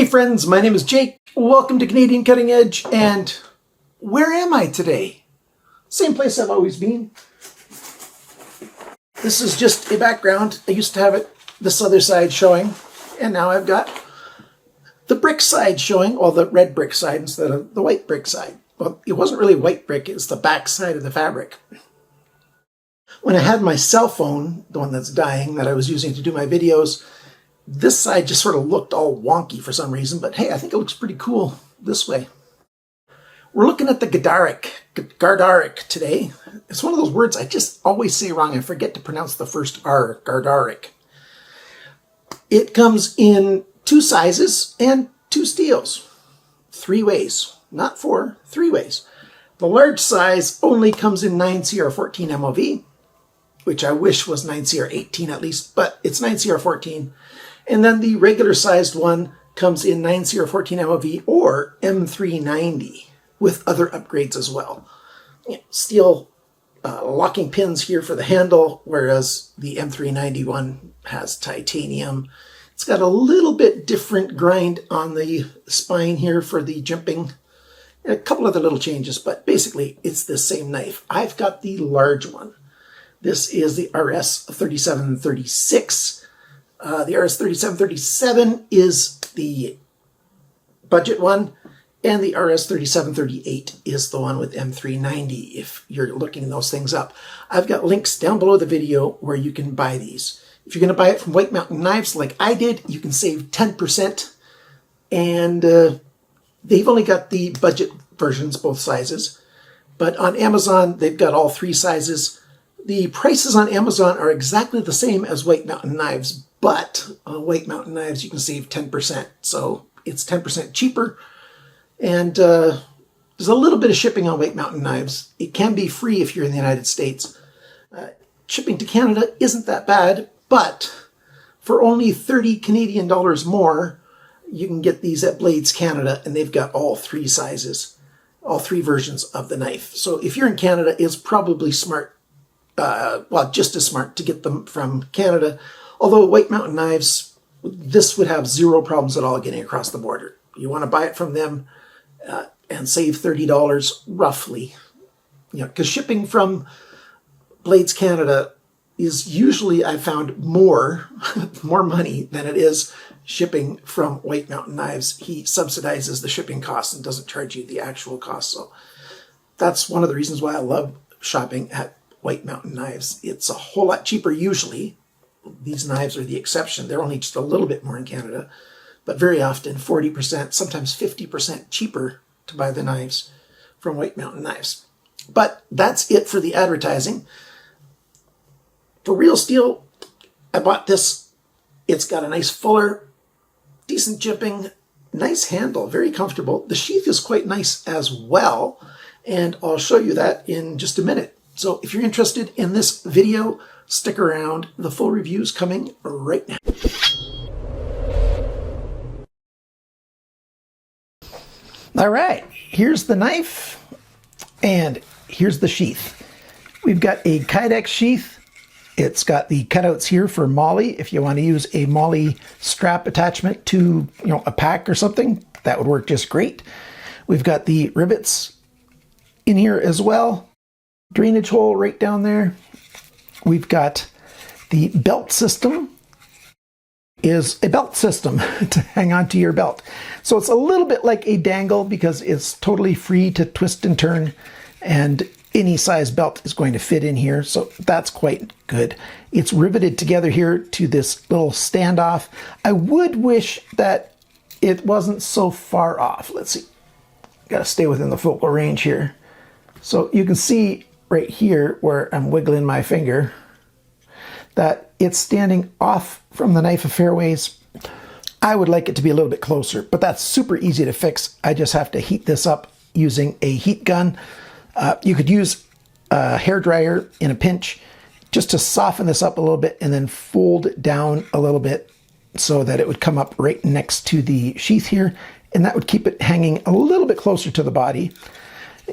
Hey friends, my name is Jake. Welcome to Canadian Cutting Edge, and where am I today? Same place I've always been. This is just a background. I used to have it this other side showing, and now I've got the brick side showing, or the red brick side instead of the white brick side. Well, it wasn't really white brick, it's the back side of the fabric. When I had my cell phone, the one that's dying, that I was using to do my videos, this side just sort of looked all wonky for some reason, but hey, I think it looks pretty cool this way. We're looking at the Gardarik today. It's one of those words I just always say wrong. I forget to pronounce the first R, Gardarik. It comes in 2 sizes and 2 steels. 3 ways, not 4, 3 ways. The large size only comes in 9CR14 MOV, which I wish was 9CR18 at least, but it's 9CR14. And then the regular sized one comes in 9CR14 MOV or M390 with other upgrades as well. Steel locking pins here for the handle, whereas the M390 one has titanium. It's got a little bit different grind on the spine here for the jimping. And a couple other little changes, but basically it's the same knife. I've got the large one. This is the RS3736. The RS3737 is the budget one, and the RS3738 is the one with M390 if you're looking those things up. I've got links down below the video where you can buy these. If you're going to buy it from White Mountain Knives like I did, you can save 10%, and they've only got the budget versions, both sizes, but on Amazon they've got all 3 sizes. The prices on Amazon are exactly the same as White Mountain Knives, but on White Mountain Knives you can save 10%, so it's 10% cheaper. And there's a little bit of shipping on White Mountain Knives. It can be free if you're in the United States. Shipping to Canada isn't that bad, but for only 30 Canadian dollars more, you can get these at Blades Canada, and they've got all 3 sizes, all 3 versions of the knife. So if you're in Canada, it's probably smart, well, just as smart to get them from Canada. Although White Mountain Knives, this would have 0 problems at all getting across the border. You want to buy it from them and save $30 roughly. You know, because shipping from Blades Canada is usually, I've found, more money than it is shipping from White Mountain Knives. He subsidizes the shipping costs and doesn't charge you the actual cost. So that's one of the reasons why I love shopping at White Mountain Knives. It's a whole lot cheaper usually. These knives are the exception. They're only just a little bit more in Canada, but very often 40%, sometimes 50% cheaper to buy the knives from White Mountain Knives. But that's it for the advertising. For Real Steel, I bought this. It's got a nice fuller, decent jimping, nice handle, very comfortable. The sheath is quite nice as well, and I'll show you that in just a minute. So if you're interested in this video, stick around. The full review is coming right now. All right, here's the knife, and here's the sheath. We've got a Kydex sheath. It's got the cutouts here for Molly. If you want to use a Molly strap attachment to, a pack or something, that would work just great. We've got the rivets in here as well. Drainage hole right down there. We've got the belt system. Is a belt system to hang onto your belt. So it's a little bit like a dangle because it's totally free to twist and turn, and any size belt is going to fit in here, so that's quite good. It's riveted together here to this little standoff. I would wish that it wasn't so far off. Let's see. Got to stay within the focal range here. So you can see right here where I'm wiggling my finger that it's standing off from the knife of fairways. I would like it to be a little bit closer, but that's super easy to fix. I just have to heat this up using a heat gun. You could use a hairdryer in a pinch just to soften this up a little bit and then fold down a little bit so that it would come up right next to the sheath here, and that would keep it hanging a little bit closer to the body.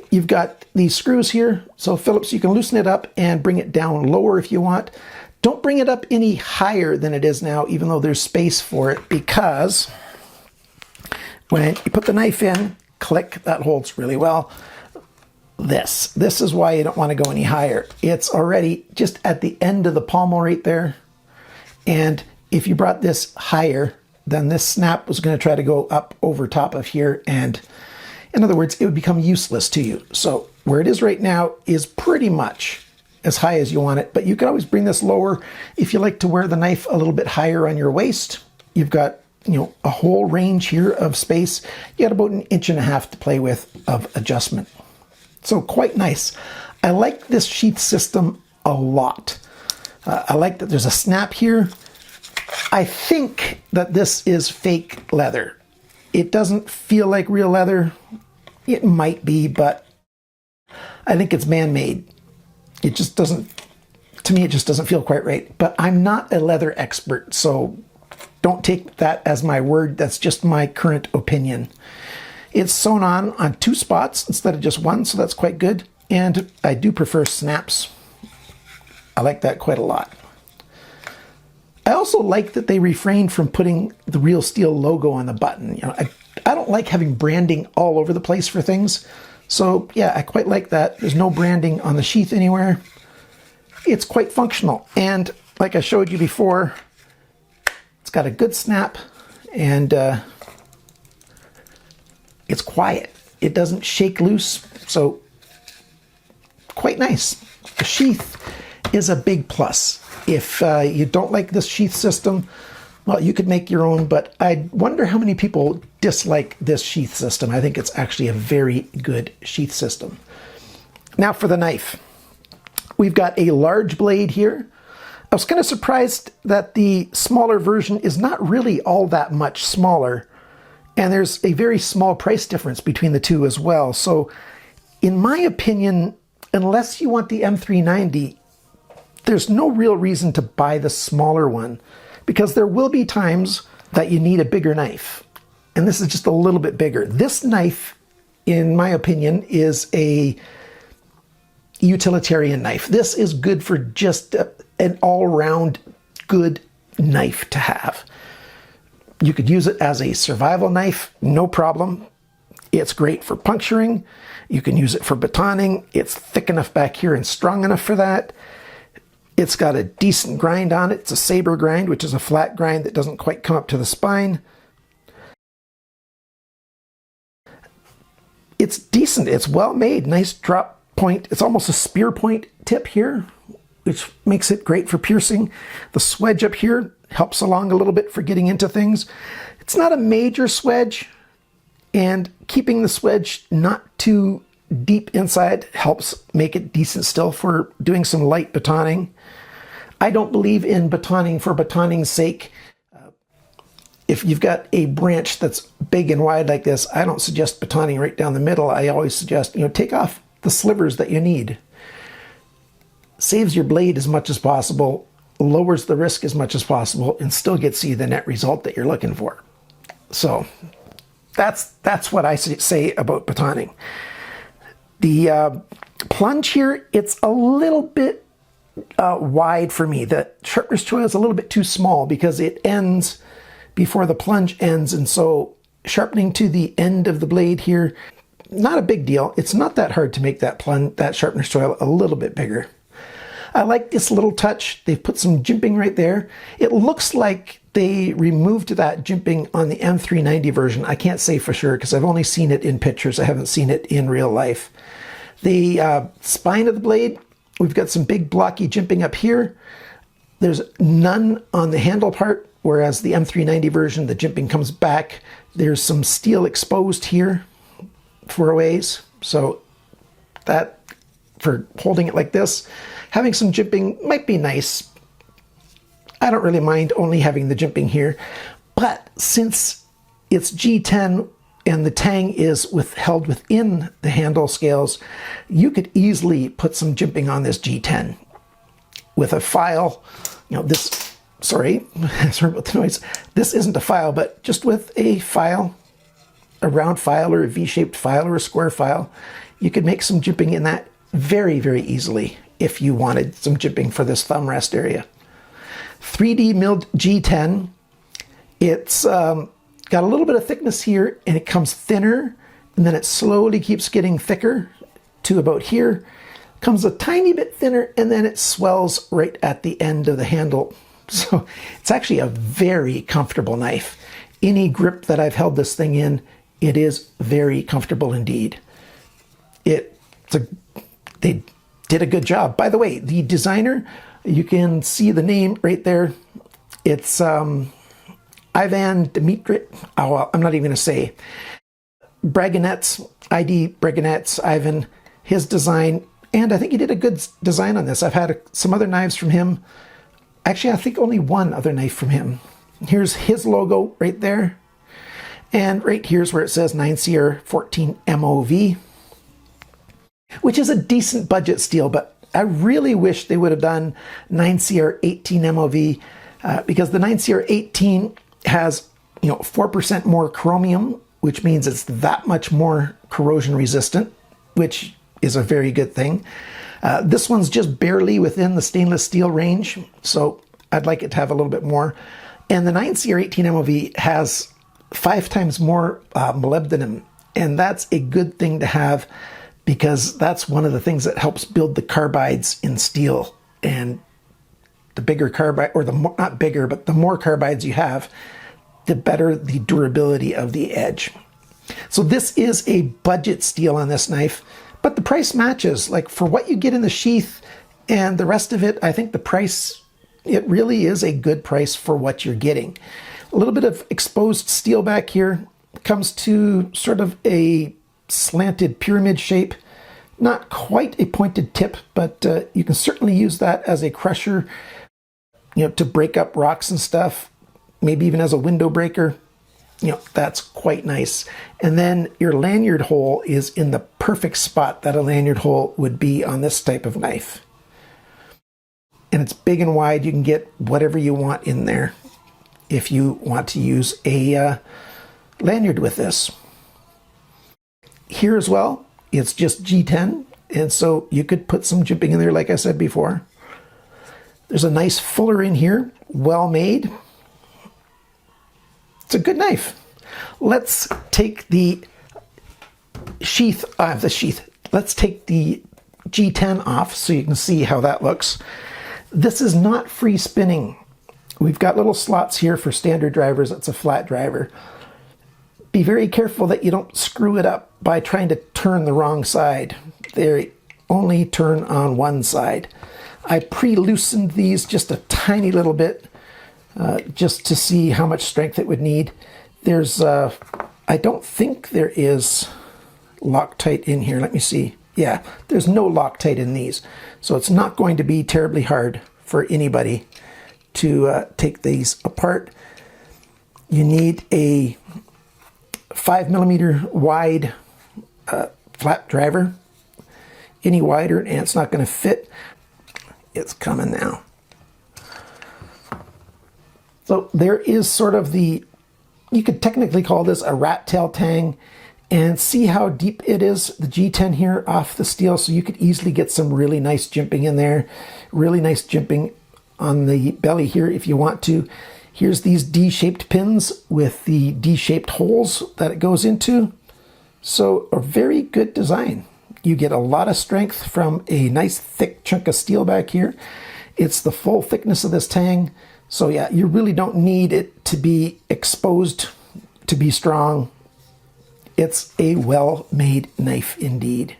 You've got these screws here, so Phillips, you can loosen it up and bring it down lower if you want. Don't bring it up any higher than it is now, even though there's space for it, because When you put the knife in, click, that holds really well. This is why you don't want to go any higher. It's already just at the end of the pommel right there. And if you brought this higher, then this snap was going to try to go up over top of here. And in other words, it would become useless to you. So where it is right now is pretty much as high as you want it, but you can always bring this lower if you like to wear the knife a little bit higher on your waist. You've got, you know, a whole range here of space. You got about 1.5 inches to play with of adjustment. So quite nice. I like this sheath system a lot. I like that there's a snap here. I think that this is fake leather. It doesn't feel like real leather. It might be, but I think it's man-made. It just doesn't, to me, it just doesn't feel quite right. But I'm not a leather expert, so don't take that as my word. That's just my current opinion. It's sewn on 2 spots instead of just 1, so that's quite good. And I do prefer snaps. I like that quite a lot. I also like that they refrained from putting the Real Steel logo on the button. You know, I don't like having branding all over the place for things. So yeah, I quite like that. There's no branding on the sheath anywhere. It's quite functional. And like I showed you before, it's got a good snap and it's quiet. It doesn't shake loose, so quite nice. The sheath is a big plus. If you don't like this sheath system, well, you could make your own, but I wonder how many people dislike this sheath system. I think it's actually a very good sheath system. Now for the knife. We've got a large blade here. I was kind of surprised that the smaller version is not really all that much smaller, and there's a very small price difference between the two as well. So in my opinion, unless you want the M390, there's no real reason to buy the smaller one, because there will be times that you need a bigger knife. And this is just a little bit bigger. This knife, in my opinion, is a utilitarian knife. This is good for just an all-round good knife to have. You could use it as a survival knife, no problem. It's great for puncturing. You can use it for batoning. It's thick enough back here and strong enough for that. It's got a decent grind on it. It's a saber grind, which is a flat grind that doesn't quite come up to the spine. It's decent. It's well made. Nice drop point. It's almost a spear point tip here, which makes it great for piercing. The swedge up here helps along a little bit for getting into things. It's not a major swedge, and keeping the swedge not too deep inside helps make it decent still for doing some light batoning. I don't believe in batoning for batoning's sake. If you've got a branch that's big and wide like this, I don't suggest batoning right down the middle. I always suggest, take off the slivers that you need. Saves your blade as much as possible, lowers the risk as much as possible, and still gets you the net result that you're looking for. So that's what I say about batoning. The plunge here, it's a little bit wide for me. The sharpener's choil is a little bit too small because it ends before the plunge ends, and so sharpening to the end of the blade here, not a big deal. It's not that hard to make that sharpener's choil a little bit bigger. I like this little touch. They've put some jimping right there. It looks like they removed that jimping on the M390 version. I can't say for sure because I've only seen it in pictures. I haven't seen it in real life. The spine of the blade, we've got some big blocky jimping up here. There's none on the handle part, whereas the M390 version, the jimping comes back. There's some steel exposed here for a ways. So that, for holding it like this, having some jimping might be nice. I don't really mind only having the jimping here, but since it's G10 and the tang is held within the handle scales, you could easily put some jimping on this G10 with a file. Sorry about the noise. This isn't a file, but just with a file, a round file or a V-shaped file or a square file, you could make some jimping in that very, very easily if you wanted some jimping for this thumb rest area. 3D milled G10. It's got a little bit of thickness here, and it comes thinner, and then it slowly keeps getting thicker to about here. Comes a tiny bit thinner, and then it swells right at the end of the handle. So it's actually a very comfortable knife. Any grip that I've held this thing in, it is very comfortable indeed. They did a good job. By the way, the designer, you can see the name right there. It's Ivan Dmitrievich. Oh, well, I'm not even going to say. Braginets, ID Braginets, Ivan, his design. And I think he did a good design on this. I've had some other knives from him. Actually, I think only one other knife from him. Here's his logo right there. And right here's where it says 9CR14 MOV, which is a decent budget steel, but I really wish they would have done 9CR18 MOV because the 9CR18 has 4% more chromium, which means it's that much more corrosion resistant, which is a very good thing. This one's just barely within the stainless steel range, so I'd like it to have a little bit more. And the 9CR18 MOV has 5 times more molybdenum, and that's a good thing to have because that's one of the things that helps build the carbides in steel. And the bigger carbide, or not bigger, but the more carbides you have, the better the durability of the edge. So this is a budget steel on this knife, but the price matches. Like for what you get in the sheath and the rest of it, I think the price, it really is a good price for what you're getting. A little bit of exposed steel back here, comes to sort of a slanted pyramid shape. Not quite a pointed tip, but you can certainly use that as a crusher, to break up rocks and stuff, maybe even as a window breaker. That's quite nice. And then your lanyard hole is in the perfect spot that a lanyard hole would be on this type of knife. And it's big and wide. You can get whatever you want in there if you want to use a lanyard with this. Here as well, it's just G10, and so you could put some jimping in there like I said before. There's a nice fuller in here, well made. It's a good knife. Let's take the sheath, let's take the G10 off so you can see how that looks. This is not free spinning. We've got little slots here for standard drivers. It's a flat driver. Be very careful that you don't screw it up by trying to turn the wrong side. They only turn on one side. I pre-loosened these just a tiny little bit just to see how much strength it would need. There's, I don't think there is Loctite in here. Let me see. Yeah, there's no Loctite in these. So it's not going to be terribly hard for anybody to take these apart. You need a 5mm wide flat driver. Any wider and it's not going to fit. It's coming now. So there is sort of you could technically call this a rat tail tang, and see how deep it is, the G10 here off the steel, so you could easily get some really nice jimping in there, really nice jimping on the belly here if you want to. Here's these D-shaped pins with the D-shaped holes that it goes into. So a very good design. You get a lot of strength from a nice thick chunk of steel back here. It's the full thickness of this tang. So yeah, you really don't need it to be exposed to be strong. It's a well-made knife indeed.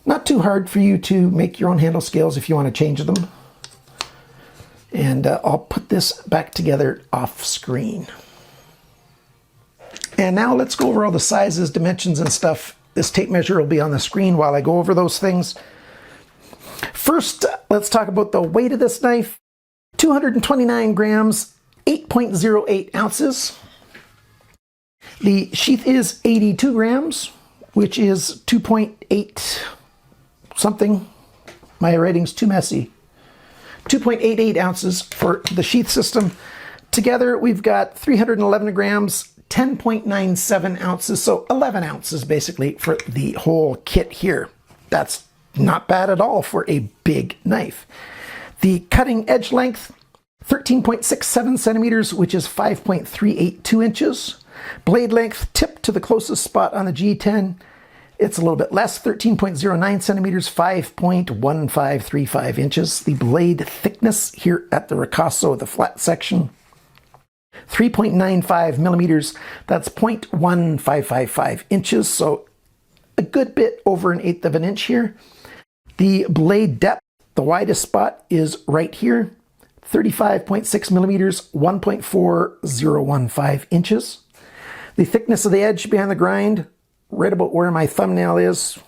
Not too hard for you to make your own handle scales if you want to change them. And I'll put this back together off screen. And now let's go over all the sizes, dimensions, and stuff. This tape measure will be on the screen while I go over those things. First, let's talk about the weight of this knife. 229 grams, 8.08 ounces. The sheath is 82 grams, which is 2.8 something. My writing's too messy. 2.88 ounces for the sheath system. Together, we've got 311 grams, 10.97 ounces, so 11 ounces basically for the whole kit here. That's not bad at all for a big knife. The cutting edge length 13.67 centimeters, which is 5.382 inches. Blade length tip to the closest spot on the G10, it's a little bit less, 13.09 centimeters, 5.1535 inches. The blade thickness here at the ricasso, the flat section, 3.95 millimeters, that's 0.1555 inches, so a good bit over 1/8 of an inch here. The blade depth, the widest spot is right here, 35.6 millimeters, 1.4015 inches. The thickness of the edge behind the grind, right about where my thumbnail is,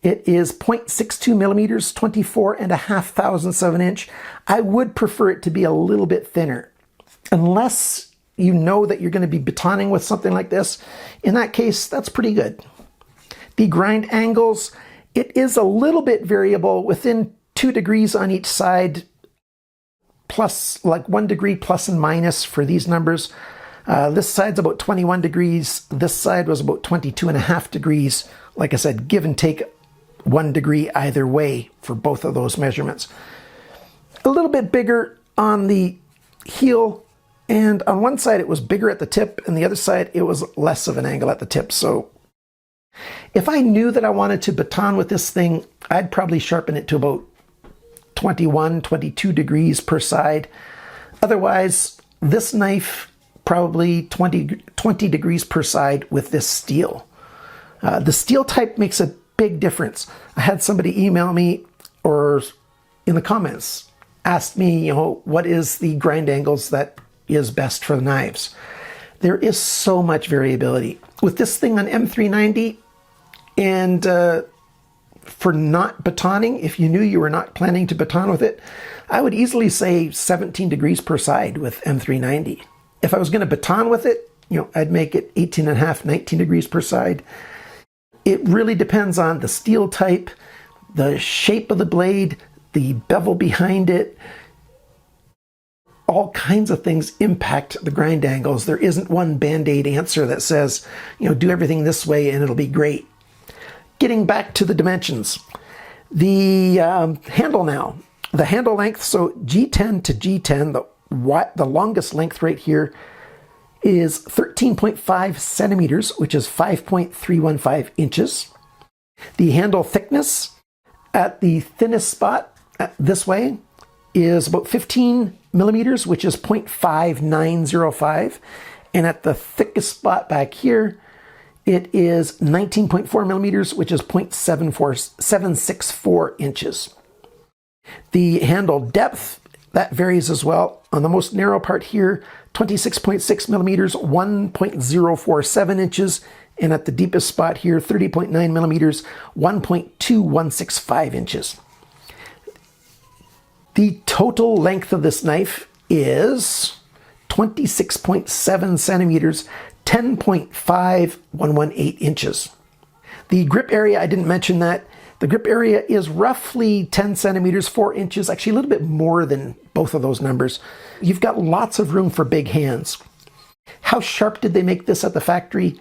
it is 0.62 millimeters, 24.5 thousandths of an inch. I would prefer it to be a little bit thinner. Unless you know that you're going to be batoning with something like this, in that case, that's pretty good. The grind angles, it is a little bit variable, within 2 degrees on each side, plus like 1 degree plus and minus for these numbers. This side's about 21 degrees. This side was about 22.5 degrees. Like I said, give and take 1 degree either way for both of those measurements. A little bit bigger on the heel, and on one side it was bigger at the tip, and the other side it was less of an angle at the tip. So if I knew that I wanted to baton with this thing, I'd probably sharpen it to about 21, 22 degrees per side. Otherwise, this knife, probably 20 degrees per side with this steel. The steel type makes a big difference. I had somebody email me, or in the comments, asked me, what is the grind angles that is best for the knives? There is so much variability. With this thing on M390, and for not batoning, if you knew you were not planning to baton with it, I would easily say 17 degrees per side with M390. If I was going to baton with it, I'd make it 18.5, 19 degrees per side. It really depends on the steel type, the shape of the blade, the bevel behind it. All kinds of things impact the grind angles. There isn't one Band-Aid answer that says, do everything this way and it'll be great. Getting back to the dimensions. The handle now. The handle length, so G10 to G10, the longest length right here is 13.5 centimeters, which is 5.315 inches. The handle thickness at the thinnest spot this way is about 15 millimeters, which is 0.5905. And at the thickest spot back here, it is 19.4 millimeters, which is 0.764 inches. The handle depth, that varies as well. On the most narrow part here, 26.6 millimeters, 1.047 inches. And at the deepest spot here, 30.9 millimeters, 1.2165 inches. The total length of this knife is 26.7 centimeters, 10.5118 inches. The grip area, I didn't mention that. The grip area is roughly 10 centimeters, 4 inches, actually a little bit more than both of those numbers. You've got lots of room for big hands. How sharp did they make this at the factory?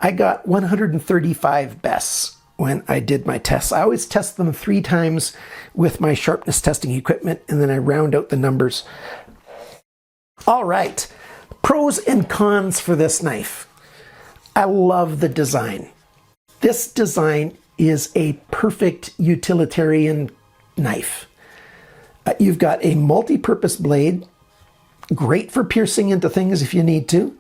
I got 135 bests when I did my tests. I always test them 3 times with my sharpness testing equipment, and then I round out the numbers. All right, pros and cons for this knife. I love the design. This design is a perfect utilitarian knife. You've got a multi-purpose blade, great for piercing into things if you need to.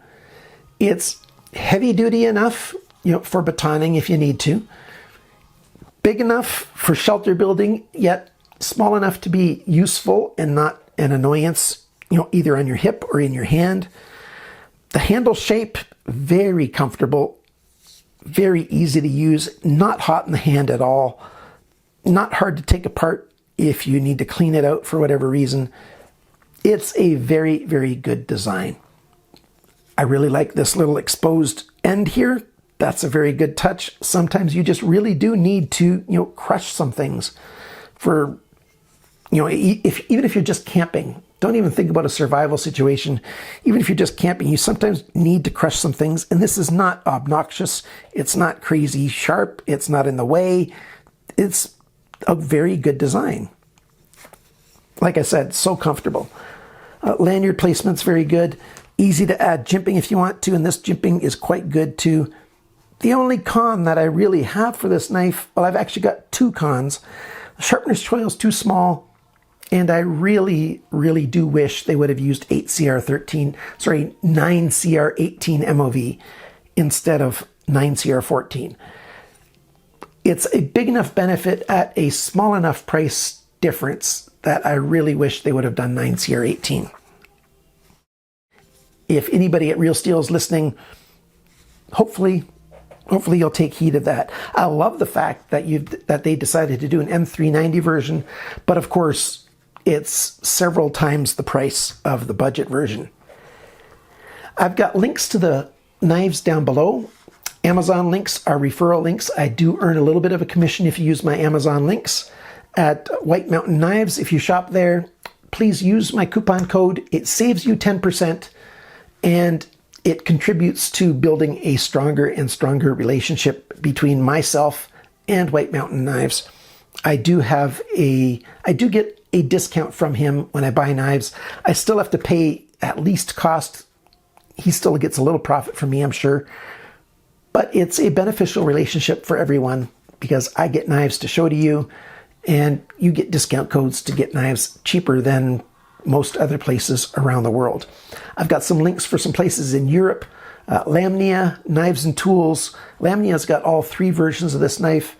It's heavy duty enough, for batoning if you need to. Big enough for shelter building, yet small enough to be useful and not an annoyance, either on your hip or in your hand. The handle shape, very comfortable, very easy to use, not hot in the hand at all, not hard to take apart if you need to clean it out for whatever reason. It's a very, very good design. I really like this little exposed end here. That's a very good touch. Sometimes you just really do need to, crush some things for, even if you're just camping. Don't even think about a survival situation. Even if you're just camping, you sometimes need to crush some things. And this is not obnoxious. It's not crazy sharp. It's not in the way. It's a very good design. Like I said, so comfortable. Lanyard placement's very good. Easy to add jimping if you want to, and this jimping is quite good too. The only con that I really have for this knife, well, I've actually got two cons. The sharpener's choil is too small, and I really, really do wish they would have used 9CR18 MOV instead of 9CR14. It's a big enough benefit at a small enough price difference that I really wish they would have done 9CR18. If anybody at Real Steel is listening, hopefully you'll take heed of that. I love the fact that they decided to do an M390 version, but of course it's several times the price of the budget version. I've got links to the knives down below. Amazon links are referral links. I do earn a little bit of a commission if you use my Amazon links. At White Mountain Knives, if you shop there, please use my coupon code. It saves you 10%, and it contributes to building a stronger and stronger relationship between myself and White Mountain Knives. I do get a discount from him when I buy knives. I still have to pay at least cost. He still gets a little profit from me, I'm sure. But it's a beneficial relationship for everyone because I get knives to show to you, and you get discount codes to get knives cheaper than most other places around the world. I've got some links for some places in Europe. Lamnia, Knives and Tools. Lamnia's got all three versions of this knife.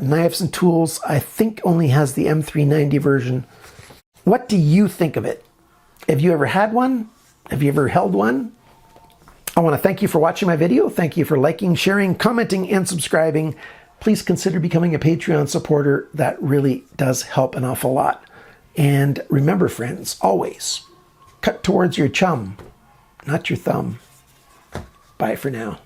Knives and Tools, I think, only has the M390 version. What do you think of it? Have you ever had one? Have you ever held one? I want to thank you for watching my video. Thank you for liking, sharing, commenting, and subscribing. Please consider becoming a Patreon supporter. That really does help an awful lot. And remember, friends, always cut towards your chum, not your thumb. Bye for now.